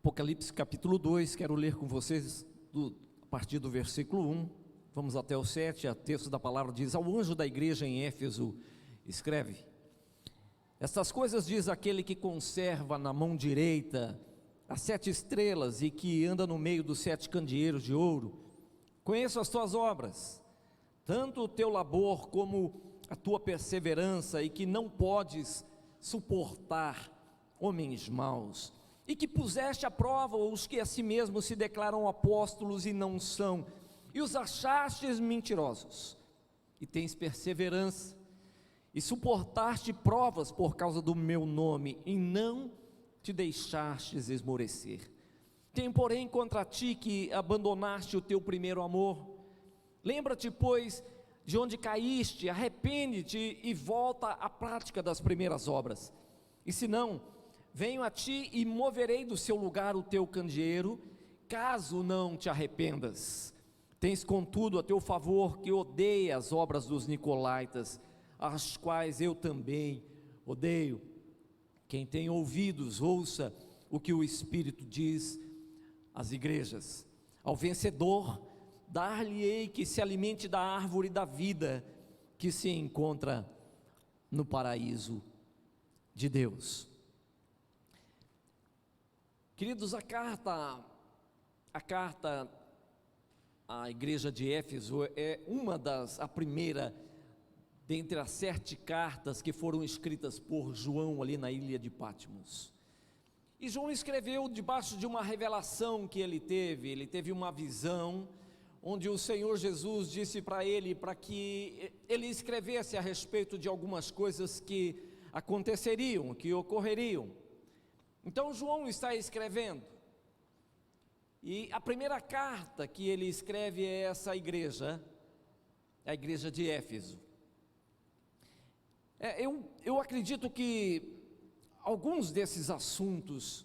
Apocalipse capítulo 2, quero ler com vocês a partir do versículo 1, vamos até o 7, o texto da palavra diz: ao anjo da igreja em Éfeso, escreve: estas coisas diz aquele que conserva na mão direita as 7 estrelas e que anda no meio dos 7 candeeiros de ouro. Conheço as tuas obras, tanto o teu labor como a tua perseverança, e que não podes suportar homens maus, e que puseste à prova os que a si mesmos se declaram apóstolos e não são, e os achastes mentirosos, e tens perseverança, e suportaste provas por causa do meu nome, e não te deixastes esmorecer. Tenho, porém, contra ti que abandonaste o teu primeiro amor. Lembra-te, pois, de onde caíste, arrepende-te e volta à prática das primeiras obras. E se não, venho a ti e moverei do seu lugar o teu candeeiro, caso não te arrependas. Tens, contudo, a teu favor que odeia as obras dos nicolaítas, as quais eu também odeio. Quem tem ouvidos, ouça o que o Espírito diz às igrejas. Ao vencedor, dar-lhe-ei que se alimente da árvore da vida, que se encontra no paraíso de Deus. Queridos, a carta à igreja de Éfeso é a primeira dentre as 7 cartas que foram escritas por João ali na ilha de Patmos. E João escreveu debaixo de uma revelação que ele teve uma visão, onde o Senhor Jesus disse para que ele escrevesse a respeito de algumas coisas que aconteceriam, que ocorreriam. Então João está escrevendo, e a primeira carta que ele escreve é essa igreja, a igreja de Éfeso. Eu acredito que alguns desses assuntos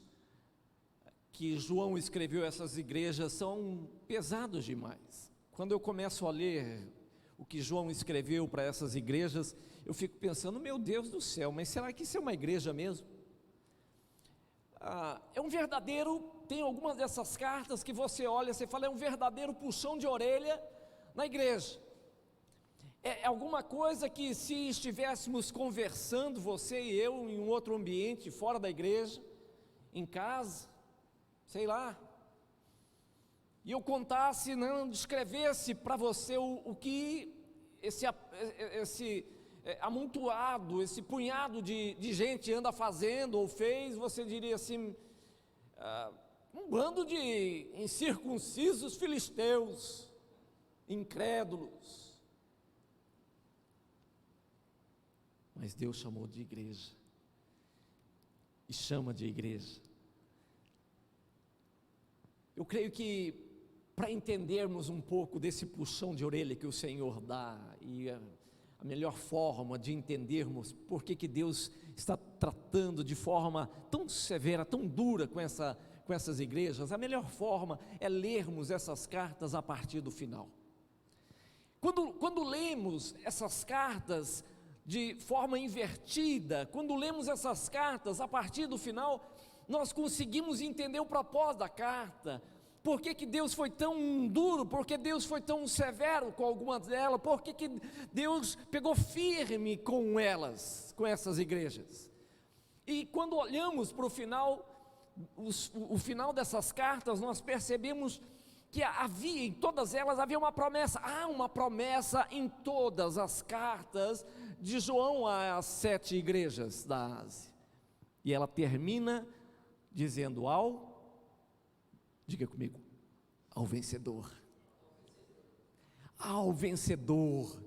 que João escreveu a essas igrejas são pesados demais. Quando eu começo a ler o que João escreveu para essas igrejas, eu fico pensando, meu Deus do céu, mas será que isso é uma igreja mesmo? Tem algumas dessas cartas que você olha, você fala, é um verdadeiro puxão de orelha na igreja. É alguma coisa que, se estivéssemos conversando, você e eu, em um outro ambiente, fora da igreja, em casa, sei lá, e eu contasse, descrevesse para você o que esse amontoado, esse punhado de gente anda fazendo ou fez, você diria assim, um bando de incircuncisos filisteus, incrédulos. Mas Deus chamou de igreja, e chama de igreja. Eu creio que, para entendermos um pouco desse puxão de orelha que o Senhor dá, e a melhor forma de entendermos por que Deus está tratando de forma tão severa, tão dura com essas igrejas, a melhor forma é lermos essas cartas a partir do final. Quando lemos essas cartas de forma invertida, quando lemos essas cartas a partir do final, nós conseguimos entender o propósito da carta. Por que Deus foi tão duro? Por que Deus foi tão severo com algumas delas? Por que Deus pegou firme com elas, com essas igrejas? E quando olhamos para o final, o final dessas cartas, nós percebemos que havia em todas elas uma promessa. Há uma promessa em todas as cartas de João às 7 igrejas da Ásia, e ela termina dizendo diga comigo, ao vencedor. Ao vencedor.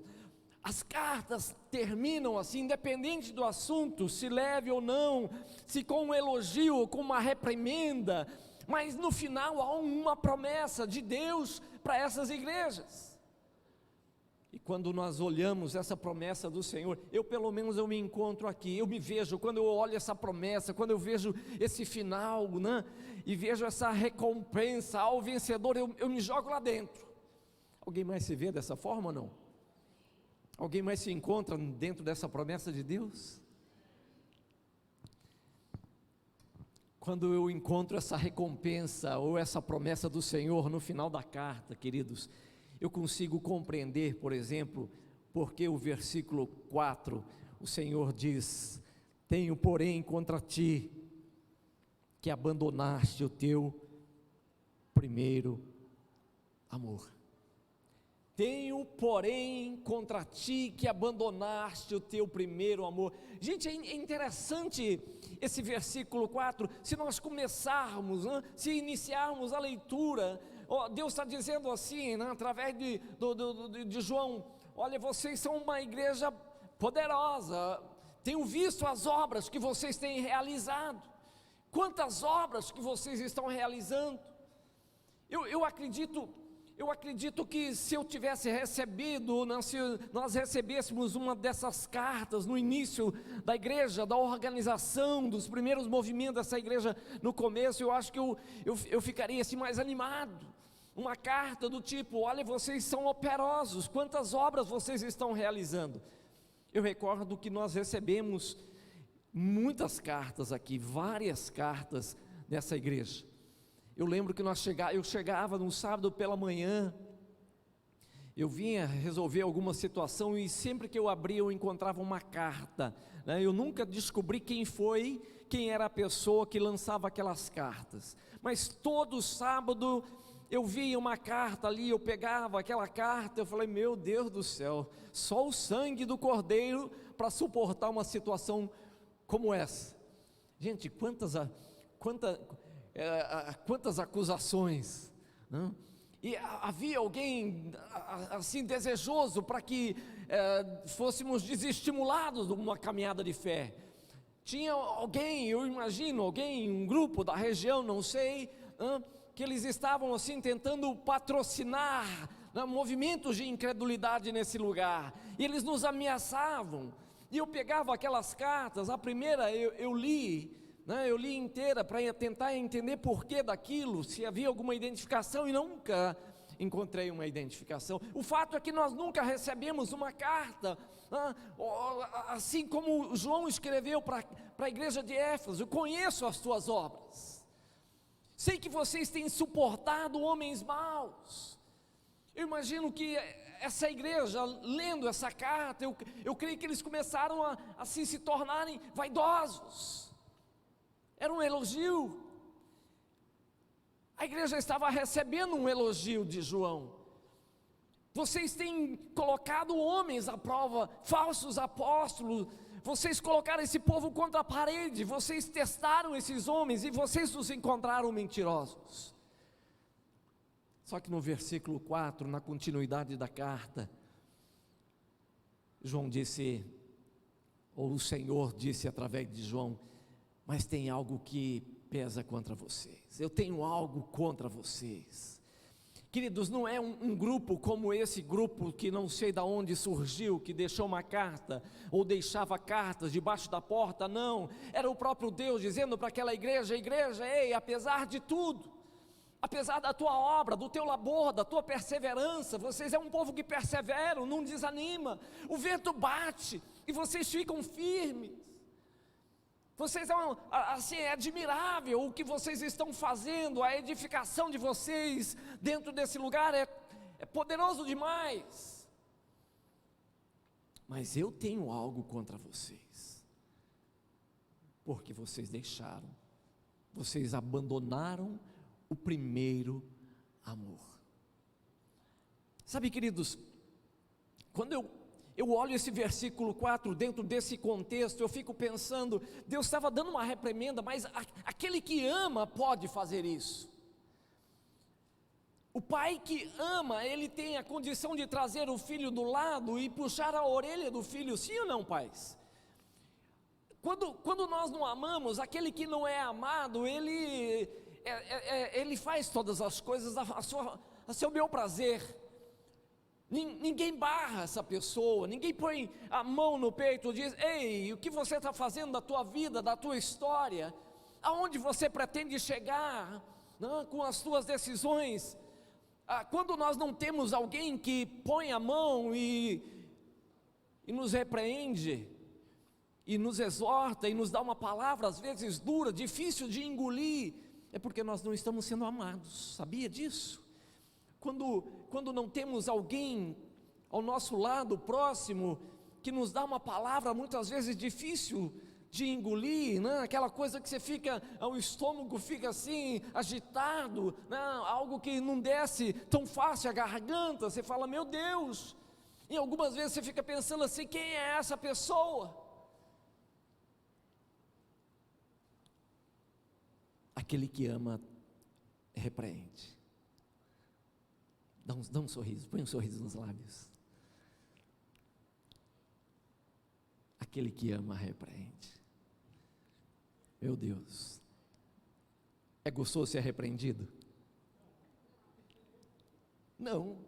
As cartas terminam assim, independente do assunto, se leve ou não, se com um elogio ou com uma reprimenda, mas no final há uma promessa de Deus para essas igrejas. E quando nós olhamos essa promessa do Senhor, pelo menos eu me encontro aqui, eu me vejo, quando eu olho essa promessa, quando eu vejo esse final, e vejo essa recompensa ao vencedor, eu me jogo lá dentro. Alguém mais se vê dessa forma ou não? Alguém mais se encontra dentro dessa promessa de Deus? quando eu encontro essa recompensa ou essa promessa do Senhor no final da carta, queridos, eu consigo compreender, por exemplo, porque o versículo 4, o Senhor diz: tenho porém contra ti que abandonaste o teu primeiro amor. Tenho porém contra ti que abandonaste o teu primeiro amor. Gente, é interessante esse versículo 4, se nós começarmos, se iniciarmos a leitura, Deus está dizendo assim, através de João: olha, vocês são uma igreja poderosa, tenho visto as obras que vocês têm realizado. Quantas obras que vocês estão realizando. Eu acredito que se eu tivesse recebido, se nós recebêssemos uma dessas cartas no início da igreja, da organização, dos primeiros movimentos dessa igreja no começo, eu acho que eu ficaria assim mais animado. Uma carta do tipo: olha, vocês são operosos, quantas obras vocês estão realizando. Eu recordo que nós recebemos muitas cartas aqui, várias cartas dessa igreja. Eu lembro que eu chegava no sábado pela manhã, eu vinha resolver alguma situação e sempre que eu abria eu encontrava uma carta, Eu nunca descobri quem era a pessoa que lançava aquelas cartas, mas todo sábado eu via uma carta ali, eu pegava aquela carta, eu falei: meu Deus do céu, só o sangue do Cordeiro para suportar uma situação como essa. Gente, quantas acusações, e havia alguém assim desejoso para que fôssemos desestimulados numa caminhada de fé. Tinha alguém, eu imagino, um grupo da região, não sei, que eles estavam assim tentando patrocinar movimentos de incredulidade nesse lugar, e eles nos ameaçavam, e eu pegava aquelas cartas, a primeira eu li inteira para tentar entender porquê daquilo, se havia alguma identificação, e nunca encontrei uma identificação. O fato é que nós nunca recebemos uma carta, assim como João escreveu para a igreja de Éfeso: eu conheço as tuas obras, sei que vocês têm suportado homens maus. Eu imagino que essa igreja, lendo essa carta, eu creio que eles começaram a assim se tornarem vaidosos. Era um elogio. A igreja estava recebendo um elogio de João. Vocês têm colocado homens à prova, falsos apóstolos. Vocês colocaram esse povo contra a parede. Vocês testaram esses homens e vocês os encontraram mentirosos. Só que no versículo 4, na continuidade da carta, João disse, ou o Senhor disse através de João: mas tem algo que pesa contra vocês. Eu tenho algo contra vocês. Queridos, não é um grupo como esse grupo que não sei de onde surgiu, que deixou uma carta, ou deixava cartas debaixo da porta, não. Era o próprio Deus dizendo para aquela igreja: ei, apesar de tudo, apesar da tua obra, do teu labor, da tua perseverança, vocês é um povo que persevera, não desanima. O vento bate e vocês ficam firmes. Vocês assim, é admirável o que vocês estão fazendo, a edificação de vocês dentro desse lugar é poderoso demais. Mas eu tenho algo contra vocês, porque vocês abandonaram o primeiro amor. Sabe, queridos, quando eu olho esse versículo 4, dentro desse contexto, eu fico pensando, Deus estava dando uma reprimenda, mas aquele que ama pode fazer isso. O pai que ama, ele tem a condição de trazer o filho do lado e puxar a orelha do filho, sim ou não, pais? Quando nós não amamos, aquele que não é amado, ele faz todas as coisas a seu bel prazer. Ninguém barra essa pessoa, ninguém põe a mão no peito e diz: ei, o que você está fazendo da tua vida, da tua história, aonde você pretende chegar, com as tuas decisões. Quando nós não temos alguém que põe a mão e nos repreende, e nos exorta e nos dá uma palavra às vezes dura, difícil de engolir, é porque nós não estamos sendo amados. Sabia disso? Quando não temos alguém ao nosso lado, próximo, que nos dá uma palavra muitas vezes difícil de engolir, né? Aquela coisa que você fica, o estômago fica assim, agitado, né? Algo que não desce tão fácil a garganta, você fala, meu Deus, e algumas vezes você fica pensando assim, quem é essa pessoa? Aquele que ama, repreende. Dá um sorriso, põe um sorriso nos lábios. Aquele que ama, repreende. Meu Deus, é gostoso ser repreendido? Não.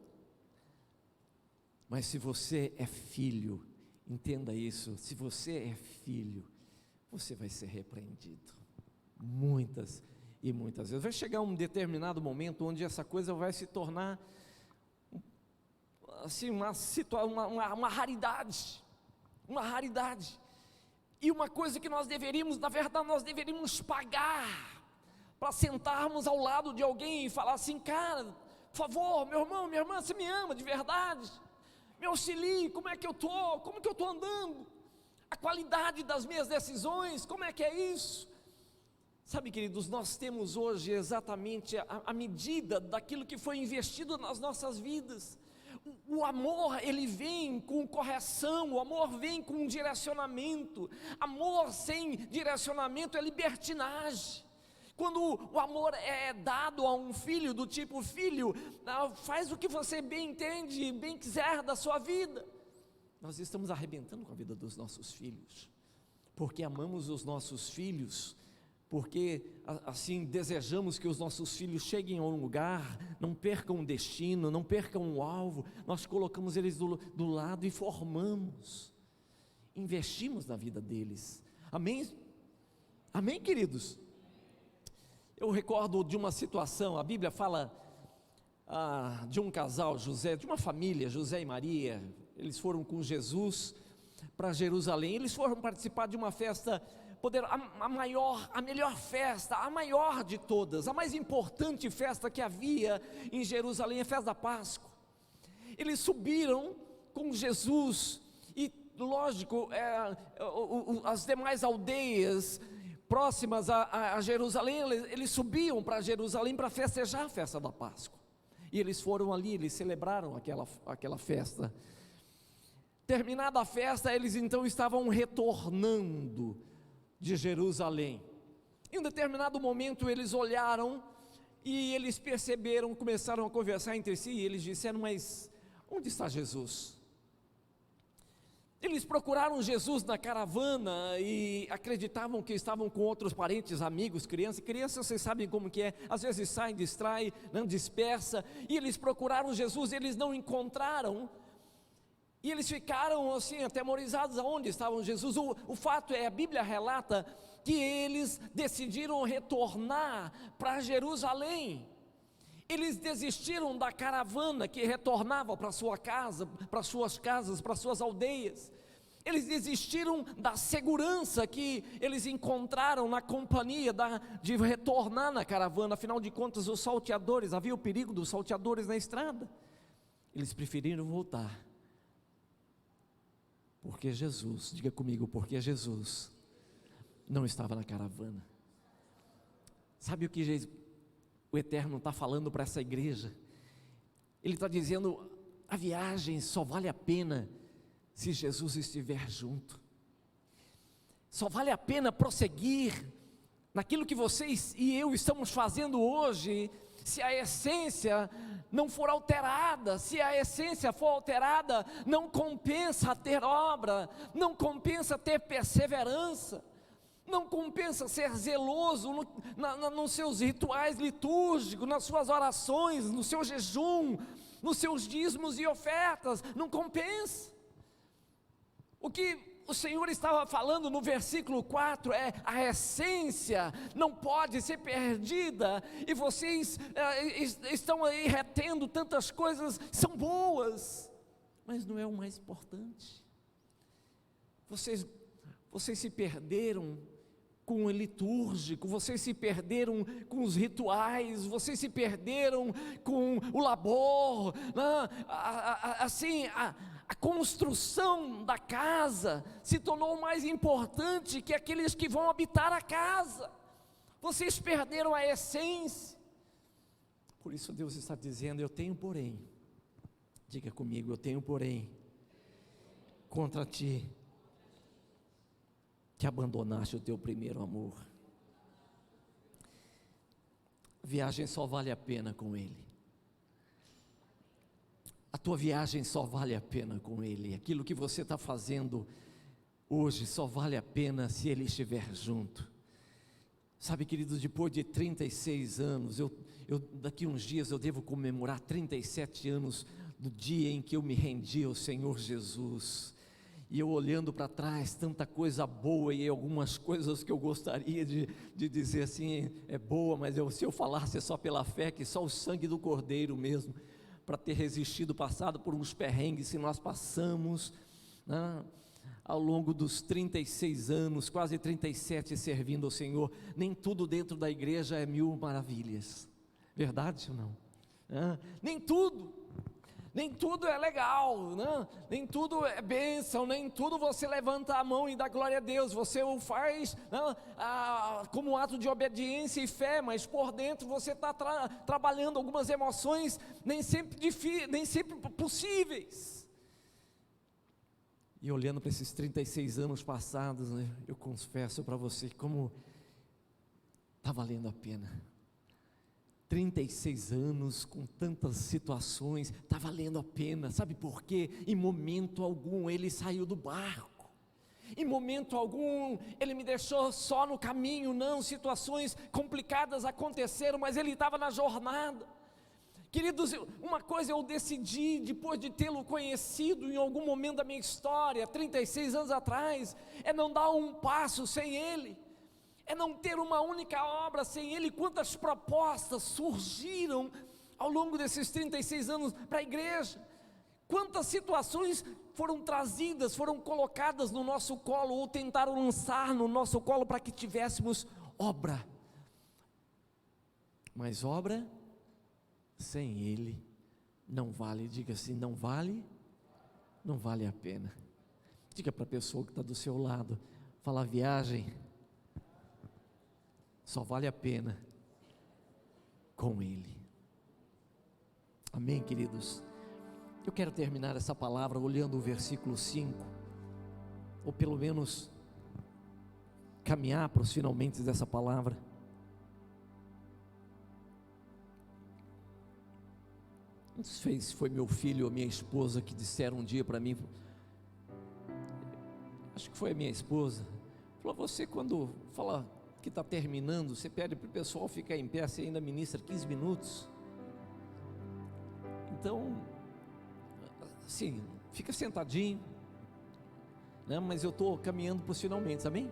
Mas se você é filho, entenda isso, se você é filho, você vai ser repreendido. Muitas e muitas vezes. Vai chegar um determinado momento onde essa coisa vai se tornar assim, uma raridade. Uma raridade. E uma coisa que nós deveríamos, na verdade, nós deveríamos pagar para sentarmos ao lado de alguém e falar assim, cara, por favor, meu irmão, minha irmã, você me ama de verdade? Me auxilie, como é que eu estou? Como que eu estou andando? A qualidade das minhas decisões, como é que é isso? Sabe, queridos, nós temos hoje exatamente a medida daquilo que foi investido nas nossas vidas. O amor, ele vem com correção, o amor vem com direcionamento. Amor sem direcionamento é libertinagem. Quando o amor é dado a um filho, do tipo, filho, faz o que você bem entende, bem quiser da sua vida. Nós estamos arrebentando com a vida dos nossos filhos, porque amamos os nossos filhos, porque assim desejamos que os nossos filhos cheguem a um lugar, não percam o destino, não percam o alvo. Nós colocamos eles do lado e formamos, investimos na vida deles. Amém? Amém, queridos? Eu recordo de uma situação, a Bíblia fala de um casal, José, de uma família, José e Maria. Eles foram com Jesus para Jerusalém, eles foram participar de uma festa, a melhor festa, a maior de todas, a mais importante festa que havia em Jerusalém, a festa da Páscoa. Eles subiram com Jesus, e lógico, as demais aldeias próximas a Jerusalém, eles subiam para Jerusalém para festejar a festa da Páscoa, e eles foram ali, eles celebraram aquela festa. Terminada a festa, eles então estavam retornando de Jerusalém. Em um determinado momento eles olharam e eles perceberam, começaram a conversar entre si, e eles disseram, mas onde está Jesus? Eles procuraram Jesus na caravana e acreditavam que estavam com outros parentes, amigos, crianças, vocês sabem como que é, às vezes sai, distrai, não dispersa, e eles procuraram Jesus, eles não encontraram, e eles ficaram assim atemorizados, aonde estavam Jesus. O fato é, a Bíblia relata que eles decidiram retornar para Jerusalém. Eles desistiram da caravana que retornava para sua casa, para suas casas, para suas aldeias. Eles desistiram da segurança que eles encontraram na companhia de retornar na caravana. Afinal de contas, os salteadores, havia o perigo dos salteadores na estrada. Eles preferiram voltar, porque Jesus, diga comigo, porque Jesus não estava na caravana. Sabe o que o Eterno está falando para essa igreja? Ele está dizendo, a viagem só vale a pena se Jesus estiver junto. Só vale a pena prosseguir naquilo que vocês e eu estamos fazendo hoje, se a essência não for alterada. Se a essência for alterada, não compensa ter obra, não compensa ter perseverança, não compensa ser zeloso nos seus rituais litúrgicos, nas suas orações, no seu jejum, nos seus dízimos e ofertas, não compensa. O que o Senhor estava falando no versículo 4 é: a essência não pode ser perdida, e vocês estão aí retendo tantas coisas, são boas, mas não é o mais importante. Vocês Vocês se perderam com o litúrgico, vocês se perderam com os rituais, vocês se perderam com o labor, né? A construção da casa se tornou mais importante que aqueles que vão habitar a casa. Vocês perderam a essência. Por isso Deus está dizendo: eu tenho porém, diga comigo, eu tenho porém contra ti, que abandonaste o teu primeiro amor. A viagem só vale a pena com Ele. A tua viagem só vale a pena com Ele. Aquilo que você está fazendo hoje só vale a pena se Ele estiver junto. Sabe, queridos, depois de 36 anos, daqui uns dias eu devo comemorar 37 anos do dia em que eu me rendi ao Senhor Jesus. E eu olhando para trás, tanta coisa boa e algumas coisas que eu gostaria de dizer assim, é boa, mas se eu falasse só pela fé, que só o sangue do Cordeiro mesmo, para ter resistido, passado por uns perrengues que nós passamos, né, ao longo dos 36 anos, quase 37 servindo ao Senhor. Nem tudo dentro da igreja é mil maravilhas, verdade ou não? Nem tudo é legal, né? Nem tudo é bênção, nem tudo você levanta a mão e dá glória a Deus, você o faz, né, como um ato de obediência e fé, mas por dentro você está trabalhando algumas emoções nem sempre possíveis. E olhando para esses 36 anos passados, né, eu confesso para você como está valendo a pena. 36 anos com tantas situações, está valendo a pena. Sabe por quê? Em momento algum ele saiu do barco, em momento algum ele me deixou só no caminho, não, situações complicadas aconteceram, mas ele estava na jornada. Queridos, uma coisa eu decidi, depois de tê-lo conhecido em algum momento da minha história, 36 anos atrás, é não dar um passo sem ele, é não ter uma única obra sem Ele. Quantas propostas surgiram ao longo desses 36 anos para a igreja, quantas situações foram trazidas, foram colocadas no nosso colo, ou tentaram lançar no nosso colo para que tivéssemos obra, mas obra sem Ele não vale. Diga assim, não vale a pena. Diga para a pessoa que está do seu lado, fala: a viagem só vale a pena com Ele. Amém, queridos? Eu quero terminar essa palavra olhando o versículo 5, ou pelo menos caminhar para os finalmente dessa palavra. Não sei se foi meu filho ou minha esposa que disseram um dia para mim, acho que foi a minha esposa, falou: você quando fala que está terminando, você pede para o pessoal ficar em pé, você ainda ministra 15 minutos, então, assim, fica sentadinho, né? Mas eu estou caminhando para os finalmente, amém?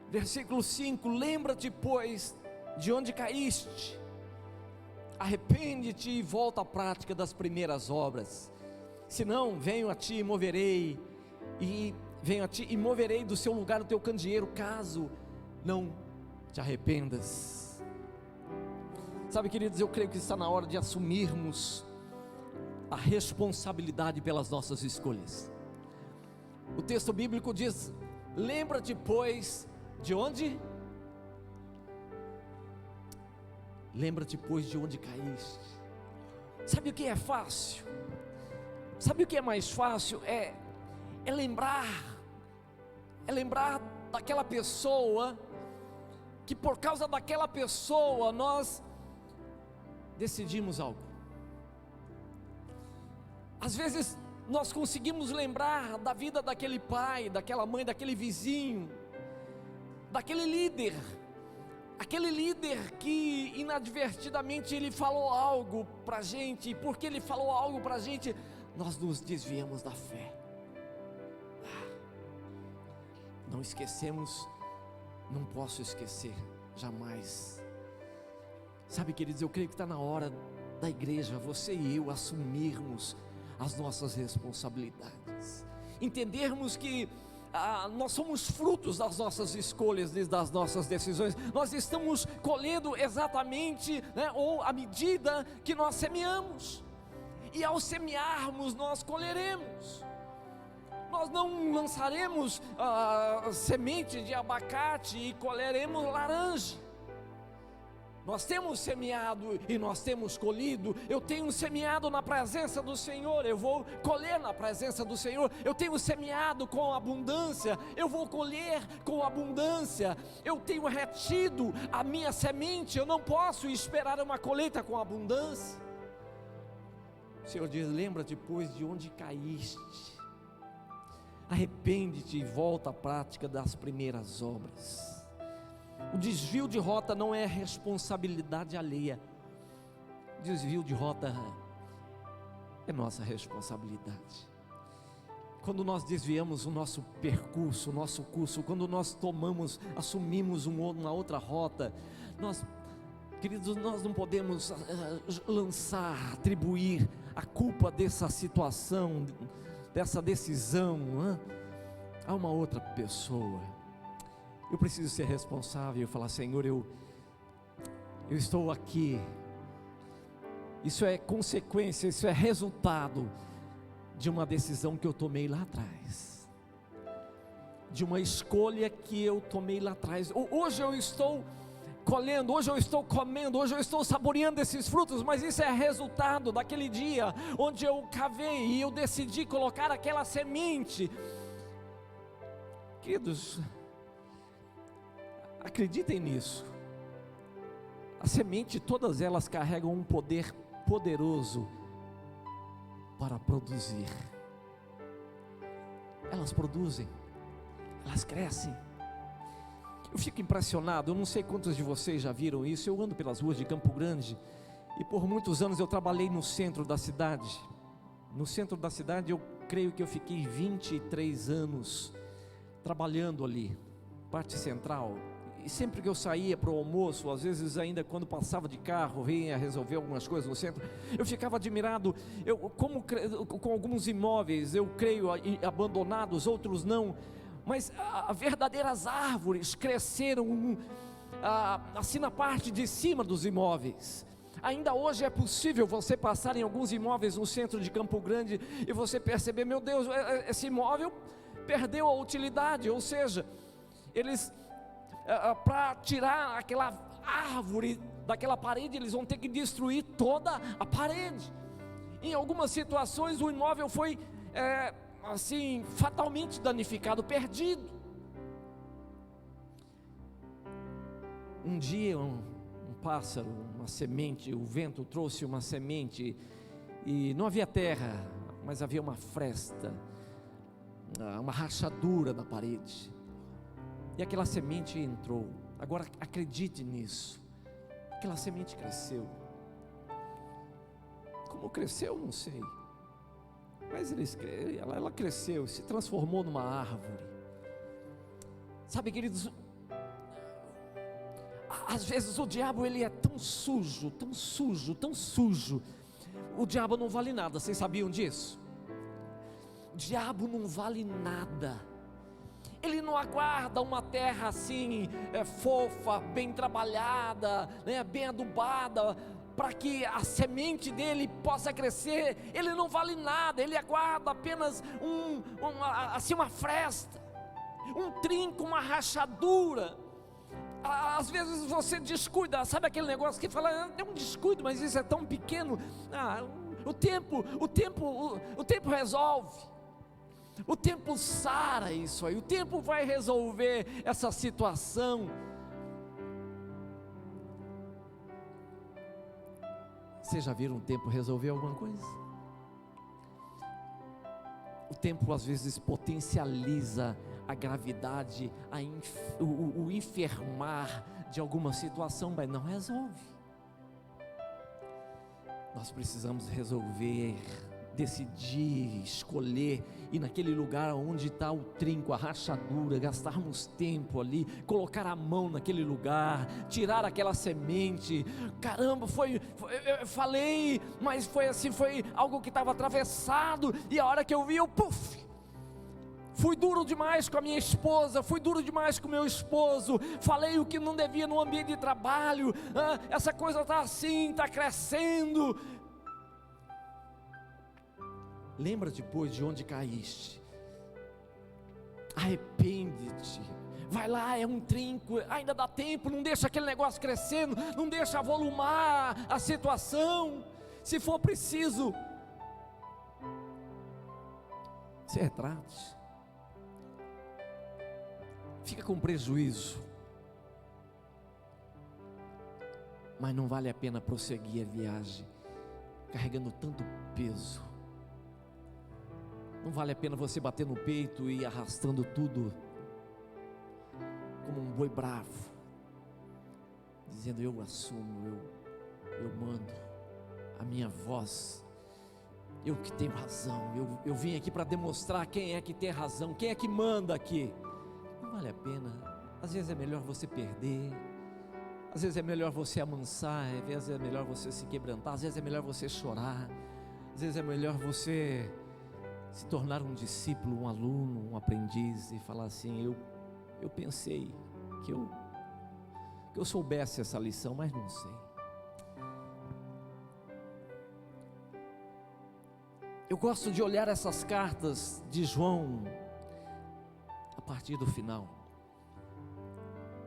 Versículo 5, lembra-te pois de onde caíste, arrepende-te e volta à prática das primeiras obras, senão venho a ti e moverei do seu lugar o teu candeeiro, caso não te arrependas. Sabe, queridos, eu creio que está na hora de assumirmos a responsabilidade pelas nossas escolhas. O texto bíblico diz: lembra-te pois de onde? Lembra-te pois de onde caíste. Sabe o que é fácil? Sabe o que é mais fácil? É lembrar daquela pessoa, que por causa daquela pessoa nós decidimos algo. Às vezes nós conseguimos lembrar da vida daquele pai, daquela mãe, daquele vizinho, daquele líder, aquele líder que inadvertidamente ele falou algo para a gente, e porque ele falou algo para a gente, nós nos desviamos da fé. Não esquecemos, não posso esquecer, jamais. Sabe, queridos, eu creio que está na hora da igreja, você e eu, assumirmos as nossas responsabilidades. entendermos que nós somos frutos das nossas escolhas, das nossas decisões. Nós estamos colhendo exatamente, né, ou à medida que nós semeamos, e ao semearmos nós colheremos. Nós não lançaremos semente de abacate e colheremos laranja. Nós temos semeado e nós temos colhido. Eu tenho semeado na presença do Senhor, eu vou colher na presença do Senhor. Eu tenho semeado com abundância, eu vou colher com abundância. Eu tenho retido a minha semente, eu não posso esperar uma colheita com abundância. O Senhor diz: lembra depois de onde caíste, arrepende-te e volta à prática das primeiras obras. O desvio de rota não é responsabilidade alheia. Desvio de rota é nossa responsabilidade. Quando nós desviamos o nosso percurso, o nosso curso, quando nós assumimos uma outra rota, queridos, nós não podemos atribuir a culpa dessa situação, dessa decisão, a uma outra pessoa. Eu preciso ser responsável e falar: Senhor, eu estou aqui. Isso é consequência, isso é resultado de uma decisão que eu tomei lá atrás, de uma escolha que eu tomei lá atrás. Hoje eu estou colhendo, hoje eu estou comendo, hoje eu estou saboreando esses frutos, mas isso é resultado daquele dia onde eu cavei e eu decidi colocar aquela semente. Queridos, acreditem nisso. A semente, todas elas carregam um poder poderoso para produzir. Elas produzem, elas crescem. Eu fico impressionado, eu não sei quantos de vocês já viram isso. Eu ando pelas ruas de Campo Grande e por muitos anos eu trabalhei no centro da cidade. No centro da cidade eu creio que eu fiquei 23 anos trabalhando ali, parte central. E sempre que eu saía para o almoço, às vezes ainda quando passava de carro, vinha resolver algumas coisas no centro, eu ficava admirado, com alguns imóveis, eu creio abandonados, outros não, mas verdadeiras árvores cresceram assim na parte de cima dos imóveis. Ainda hoje é possível você passar em alguns imóveis no centro de Campo Grande e você perceber: meu Deus, esse imóvel perdeu a utilidade, ou seja, eles para tirar aquela árvore daquela parede, eles vão ter que destruir toda a parede. Em algumas situações o imóvel foi assim fatalmente danificado, perdido. Um dia um pássaro, uma semente, o vento trouxe uma semente e não havia terra, mas havia uma fresta, uma rachadura na parede. E aquela semente entrou. Agora acredite nisso, aquela semente cresceu. Como cresceu, não sei, mas ela cresceu, se transformou numa árvore. Sabe, queridos, às vezes o diabo ele é tão sujo, tão sujo, tão sujo. O diabo não vale nada, vocês sabiam disso? O diabo não vale nada. Ele não aguarda uma terra assim, fofa, bem trabalhada, né, bem adubada, para que a semente dele possa crescer. Ele não vale nada, ele aguarda apenas uma fresta, um trinco, uma rachadura. Às vezes você descuida, sabe aquele negócio que fala: é um descuido, mas isso é tão pequeno. O tempo resolve. O tempo sara isso aí, o tempo vai resolver essa situação. Vocês já viram o tempo resolver alguma coisa? O tempo às vezes potencializa a gravidade, o enfermar de alguma situação, mas não resolve. Nós precisamos resolver, decidir, escolher, ir naquele lugar onde está o trinco, a rachadura, gastarmos tempo ali, colocar a mão naquele lugar, tirar aquela semente. Caramba, eu falei, mas foi assim, foi algo que estava atravessado, e a hora que eu vi, fui duro demais com a minha esposa, fui duro demais com o meu esposo, falei o que não devia no ambiente de trabalho, essa coisa está assim, está crescendo. Lembra depois de onde caíste, arrepende-te, vai lá, é um trinco, ainda dá tempo, não deixa aquele negócio crescendo, não deixa avolumar a situação. Se for preciso, se retrate, fica com prejuízo, mas não vale a pena prosseguir a viagem carregando tanto peso. Não vale a pena você bater no peito e ir arrastando tudo como um boi bravo, dizendo: eu assumo, eu mando, a minha voz, eu que tenho razão, eu vim aqui para demonstrar quem é que tem razão, quem é que manda aqui. Não vale a pena. Às vezes é melhor você perder, às vezes é melhor você amansar, às vezes é melhor você se quebrantar, às vezes é melhor você chorar, às vezes é melhor você se tornar um discípulo, um aluno, um aprendiz e falar assim: eu pensei que eu soubesse essa lição, mas não sei. Eu gosto de olhar essas cartas de João a partir do final,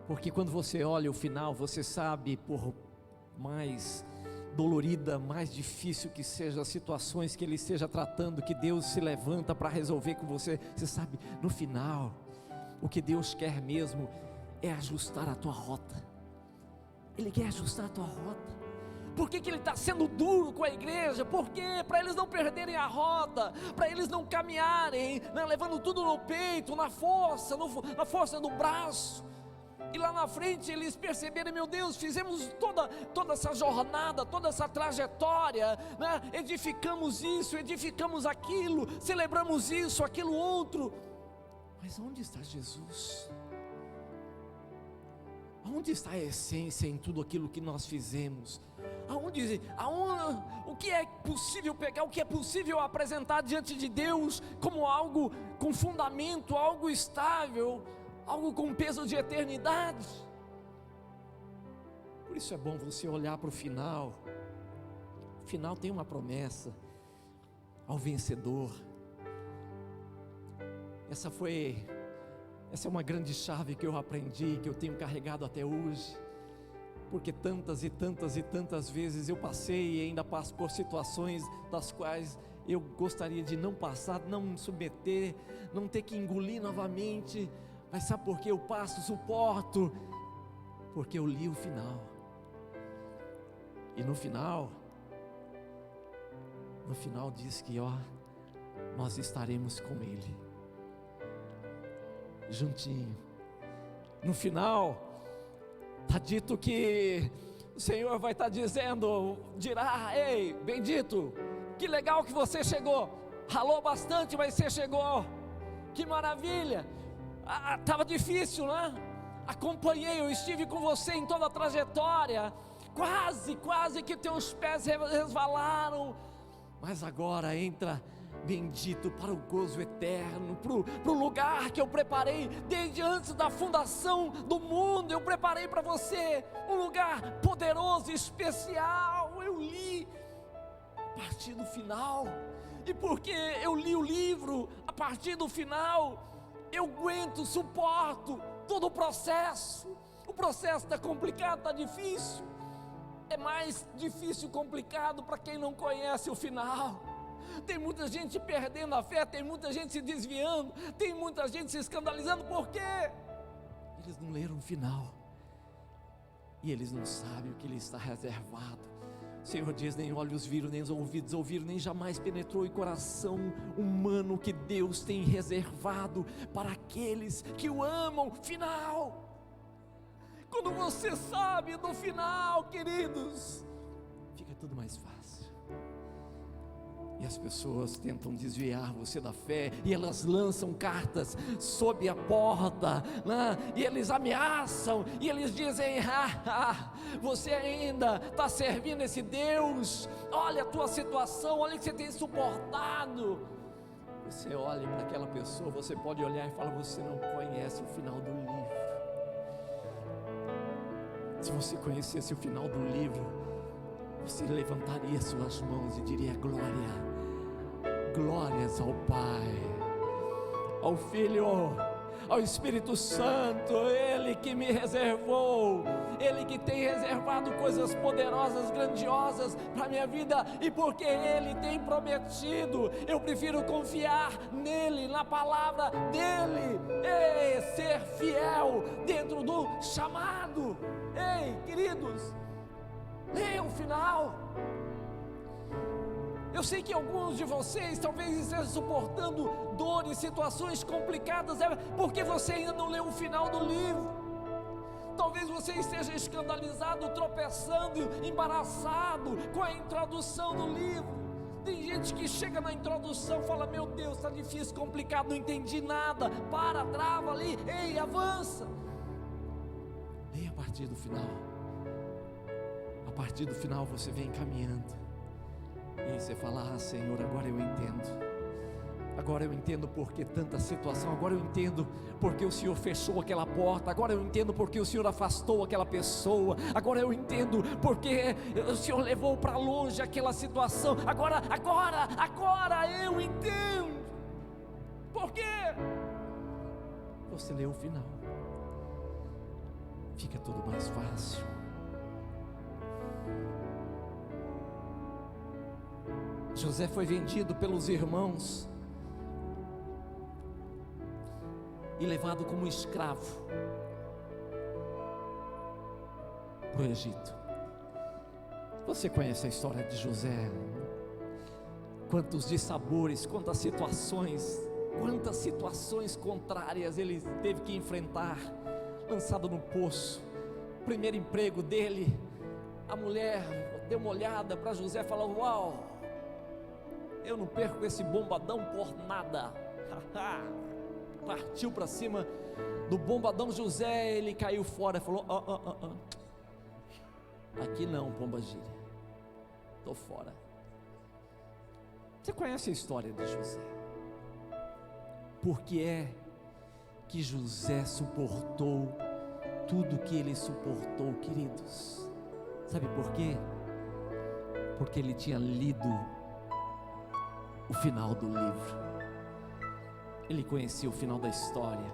porque quando você olha o final, você sabe, por mais dolorida, mais difícil que sejam as situações que Ele esteja tratando, que Deus se levanta para resolver com você. Você sabe, no final, o que Deus quer mesmo é ajustar a tua rota. Ele quer ajustar a tua rota. Por que Ele está sendo duro com a igreja? Porque para eles não perderem a rota, para eles não caminharem, né, levando tudo no peito, na força do braço, e lá na frente eles perceberem: meu Deus, fizemos toda essa jornada, toda essa trajetória, né? Edificamos isso, edificamos aquilo, celebramos isso, aquilo outro, mas onde está Jesus? Aonde está a essência em tudo aquilo que nós fizemos? O que é possível pegar, o que é possível apresentar diante de Deus como algo com fundamento, algo estável, algo com peso de eternidade? Por isso é bom você olhar para o final. O final tem uma promessa ao vencedor. Essa é uma grande chave que eu aprendi, que eu tenho carregado até hoje, porque tantas e tantas e tantas vezes eu passei e ainda passo por situações das quais eu gostaria de não passar, não me submeter, não ter que engolir novamente. Mas sabe por que eu passo, suporto? Porque eu li o final. E no final diz que nós estaremos com Ele, juntinho. No final está dito que o Senhor vai estar dirá: ei, bendito, que legal que você chegou, ralou bastante, mas você chegou, que maravilha. Estava difícil, né? Acompanhei, eu estive com você em toda a trajetória, quase que teus pés resvalaram, mas agora entra bendito para o gozo eterno, para o lugar que eu preparei desde antes da fundação do mundo. Eu preparei para você um lugar poderoso, especial. Eu li a partir do final, e porque eu li o livro a partir do final, eu aguento, suporto todo o processo. O processo está complicado, está difícil. É mais difícil e complicado para quem não conhece o final. Tem muita gente perdendo a fé, tem muita gente se desviando, tem muita gente se escandalizando, porque eles não leram o final, e eles não sabem o que lhe está reservado. O Senhor diz: nem olhos viram, nem ouvidos ouviram, nem jamais penetrou em coração humano o que Deus tem reservado para aqueles que o amam. Final. Quando você sabe do final, queridos, fica tudo mais fácil. E as pessoas tentam desviar você da fé, e elas lançam cartas sob a porta, né? E eles ameaçam, e eles dizem: você ainda está servindo esse Deus, olha a tua situação, olha o que você tem suportado. Você olha para aquela pessoa, você pode olhar e falar: você não conhece o final do livro. Se você conhecesse o final do livro, você levantaria suas mãos e diria: glórias ao Pai, ao Filho, ao Espírito Santo, Ele que me reservou, Ele que tem reservado coisas poderosas, grandiosas para a minha vida, e porque Ele tem prometido, eu prefiro confiar nele, na palavra dele, ser fiel dentro do chamado. Ei, queridos, leia o final. Eu sei que alguns de vocês talvez estejam suportando dores, situações complicadas, porque você ainda não leu o final do livro. Talvez você esteja escandalizado, tropeçando, embaraçado com a introdução do livro. Tem gente que chega na introdução e fala: meu Deus, está difícil, complicado, não entendi nada. Para, trava ali, ei, avança. Leia a partir do final. A partir do final você vem caminhando. E aí você fala: ah, Senhor, agora eu entendo. Agora eu entendo porque tanta situação. Agora eu entendo porque o Senhor fechou aquela porta. Agora eu entendo porque o Senhor afastou aquela pessoa. Agora eu entendo porque o Senhor levou para longe aquela situação. Agora eu entendo. Por quê? Você leu o final. Fica tudo mais fácil. José foi vendido pelos irmãos e levado como escravo para o Egito. Você conhece a história de José? Quantos dissabores, quantas situações contrárias ele teve que enfrentar. Lançado no poço, primeiro emprego dele, a mulher deu uma olhada para José e falou: uau, eu não perco esse bombadão por nada. Partiu para cima do bombadão José, ele caiu fora e falou: aqui não, pombagira, estou fora. Você conhece a história de José? Por que é que José suportou tudo que ele suportou, queridos? Sabe por quê? Porque ele tinha lido o final do livro. Ele conhecia o final da história.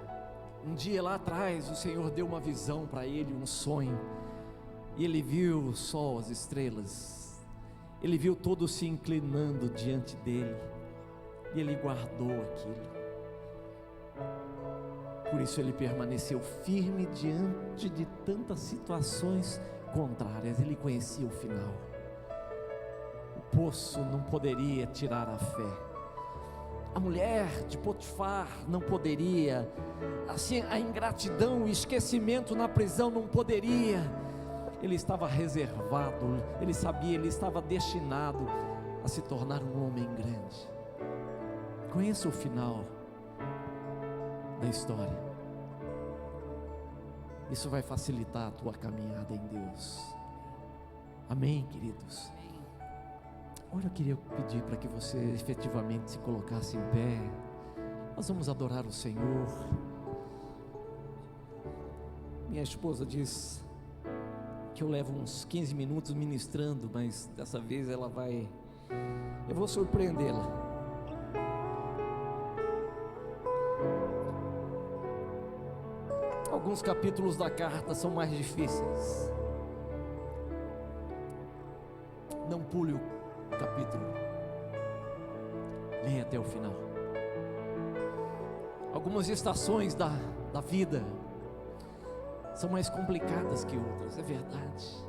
Um dia lá atrás o Senhor deu uma visão para ele, um sonho, e ele viu o sol, as estrelas, ele viu todos se inclinando diante dele, e ele guardou aquilo. Por isso ele permaneceu firme diante de tantas situações contrárias. Ele conhecia o final. O poço não poderia tirar a fé. A mulher de Potifar não poderia. Assim, a ingratidão, o esquecimento na prisão não poderia. Ele estava reservado. Ele sabia, ele estava destinado a se tornar um homem grande. Conheça o final da história. Isso vai facilitar a tua caminhada em Deus. Amém, queridos? Olha, eu queria pedir para que você efetivamente se colocasse em pé. Nós vamos adorar o Senhor. Minha esposa diz que eu levo uns 15 minutos ministrando, mas dessa vez eu vou surpreendê-la. Alguns capítulos da carta são mais difíceis. Não pule o capítulo, leia até o final. Algumas estações da vida são mais complicadas que outras, é verdade.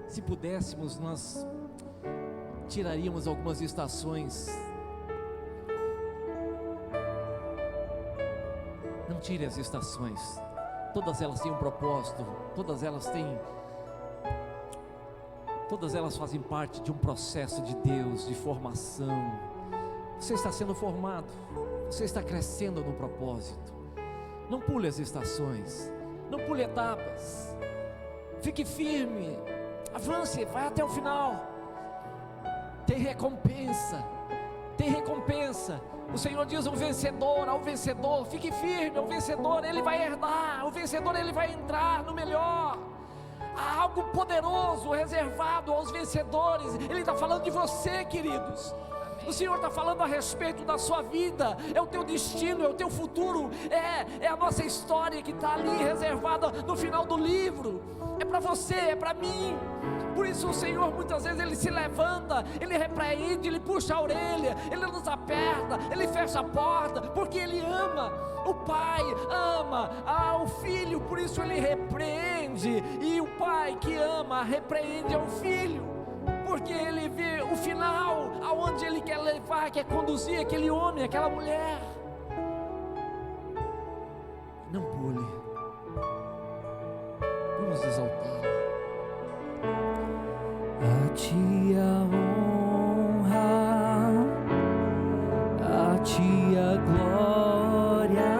Se pudéssemos, nós tiraríamos algumas estações. Não tire as estações, todas elas têm um propósito, todas elas fazem parte de um processo de Deus, de formação. Você está sendo formado, você está crescendo no propósito. Não pule as estações, não pule etapas, fique firme, avance, vai até o final. Tem recompensa, tem recompensa. O Senhor diz: o vencedor, ao vencedor, fique firme, o vencedor ele vai herdar, o vencedor ele vai entrar no melhor. Há algo poderoso reservado aos vencedores. Ele está falando de você, queridos. O Senhor está falando a respeito da sua vida, é o teu destino, é o teu futuro, é a nossa história que está ali reservada no final do livro. É para você, é para mim. Por isso o Senhor muitas vezes ele se levanta, ele repreende, ele puxa a orelha, ele nos aperta, ele fecha a porta, porque ele ama. O pai ama ao filho, por isso ele repreende. E o pai que ama repreende ao filho, porque ele vê o final, aonde ele quer levar, quer conduzir aquele homem, aquela mulher. Não pule, vamos exaltá-lo. A ti a honra, a ti a glória,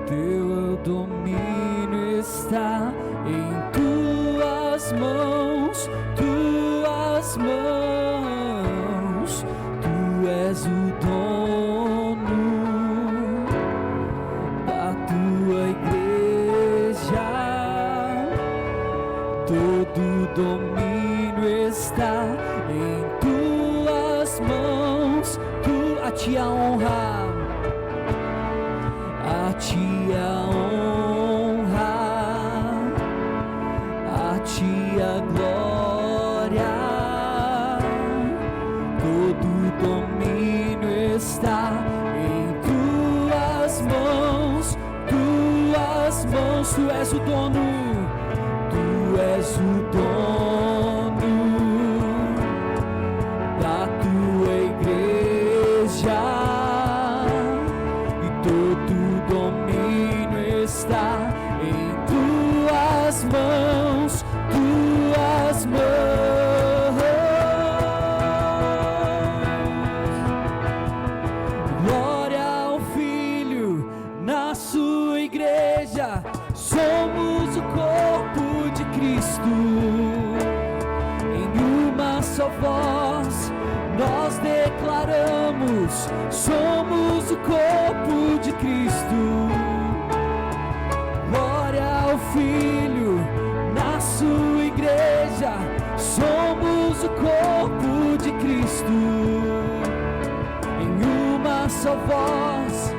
teu domínio está em tuas mãos, tuas mãos. Tu és o dono da tua igreja, todo domínio está em tuas mãos. A ti a honra, a ti a honra, a ti a glória, todo domínio está em tuas mãos, tuas mãos. Tu és o dono, tu és o dono da tua igreja, e todo domínio está em tuas mãos, tuas mãos. Glória ao Filho na sua igreja, somos o corpo de Cristo. Em uma só voz nós declaramos: somos o corpo de Cristo. Glória ao Filho na sua igreja, somos o corpo de Cristo. Em uma só voz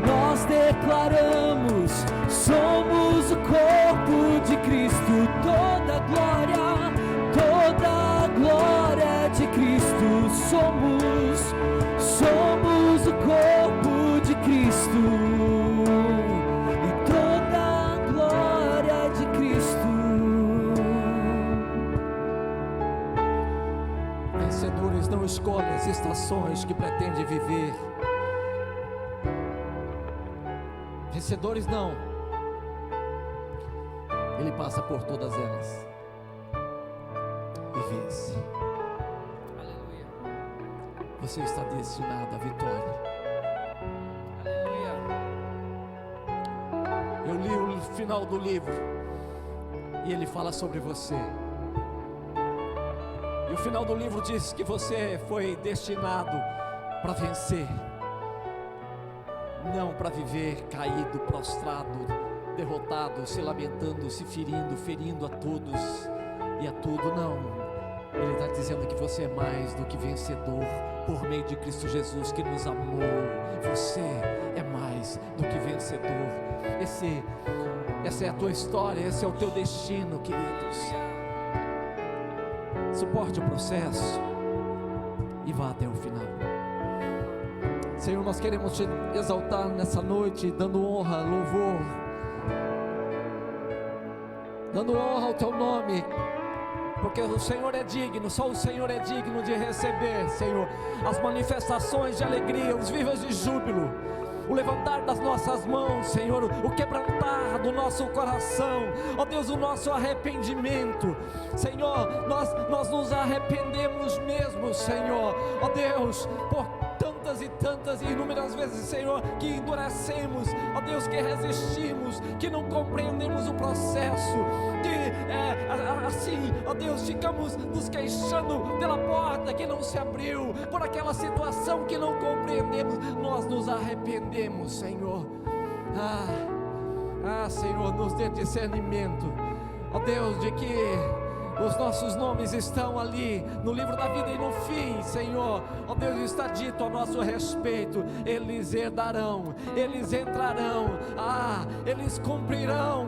nós declaramos: somos o corpo de Cristo. Toda glória de Cristo. Somos o corpo de Cristo, e toda glória de Cristo. Vencedores não escolhem as estações que pretendem viver. Vencedores não. Ele passa por todas elas e vence. Aleluia. Você está destinado à vitória. Aleluia. Eu li o final do livro e ele fala sobre você. E o final do livro diz que você foi destinado para vencer, não para viver caído, prostrado, derrotado, se lamentando, se ferindo a todos e a tudo. Não, Ele está dizendo que você é mais do que vencedor por meio de Cristo Jesus, que nos amou. Você é mais do que vencedor. Essa é a tua história, esse é o teu destino, queridos. Suporte o processo e vá até o final. Senhor, nós queremos te exaltar nessa noite, dando honra, louvor, dando honra ao teu nome, porque o Senhor é digno, só o Senhor é digno de receber, Senhor, as manifestações de alegria, os vivas de júbilo, o levantar das nossas mãos, Senhor, o quebrantar do nosso coração, ó Deus, o nosso arrependimento, Senhor, nós nos arrependemos mesmo, Senhor, ó Deus, por tantas e inúmeras vezes, Senhor, que endurecemos, ó Deus, que resistimos, que não compreendemos o processo, que assim, ó Deus, ficamos nos queixando pela porta que não se abriu, por aquela situação que não compreendemos, nós nos arrependemos, Senhor. Senhor, nos dê discernimento, ó Deus, de que os nossos nomes estão ali no livro da vida, e no fim, Senhor, ó Deus, está dito a nosso respeito: eles herdarão, eles entrarão, eles cumprirão.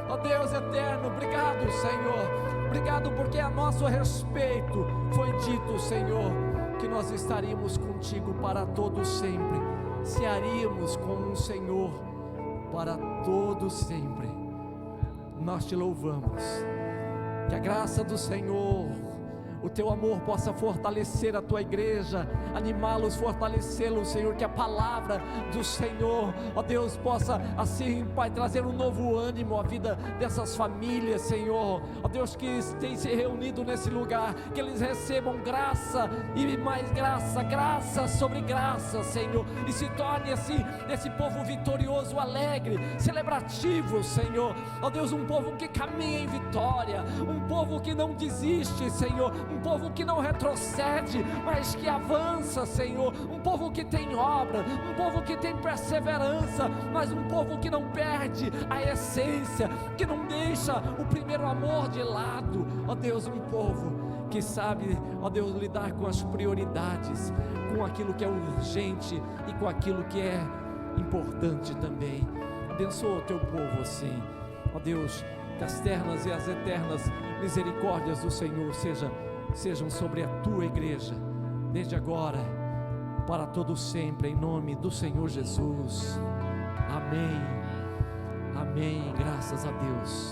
Ó Deus eterno, obrigado, Senhor, obrigado, porque a nosso respeito foi dito, Senhor, que nós estaríamos contigo para todo sempre, cearíamos com o Senhor para todo sempre. Nós te louvamos. Que a graça do Senhor, o teu amor possa fortalecer a tua igreja, animá-los, fortalecê-los, Senhor. Que a palavra do Senhor, ó Deus, possa assim, Pai, trazer um novo ânimo à vida dessas famílias, Senhor. Ó Deus, que têm se reunido nesse lugar, que eles recebam graça e mais graça, graça sobre graça, Senhor, e se torne assim, esse povo vitorioso, alegre, celebrativo, Senhor. Ó Deus, um povo que caminha em vitória, um povo que não desiste, Senhor, um povo que não retrocede, mas que avança, Senhor, um povo que tem obra, um povo que tem perseverança, mas um povo que não perde a essência, que não deixa o primeiro amor de lado. Ó Deus, um povo que sabe, ó Deus, lidar com as prioridades, com aquilo que é urgente e com aquilo que é importante também. Abençoa o teu povo assim, ó Deus, que as ternas e as eternas misericórdias do Senhor sejam sobre a tua igreja, desde agora, para todo sempre, em nome do Senhor Jesus. Amém, amém, graças a Deus.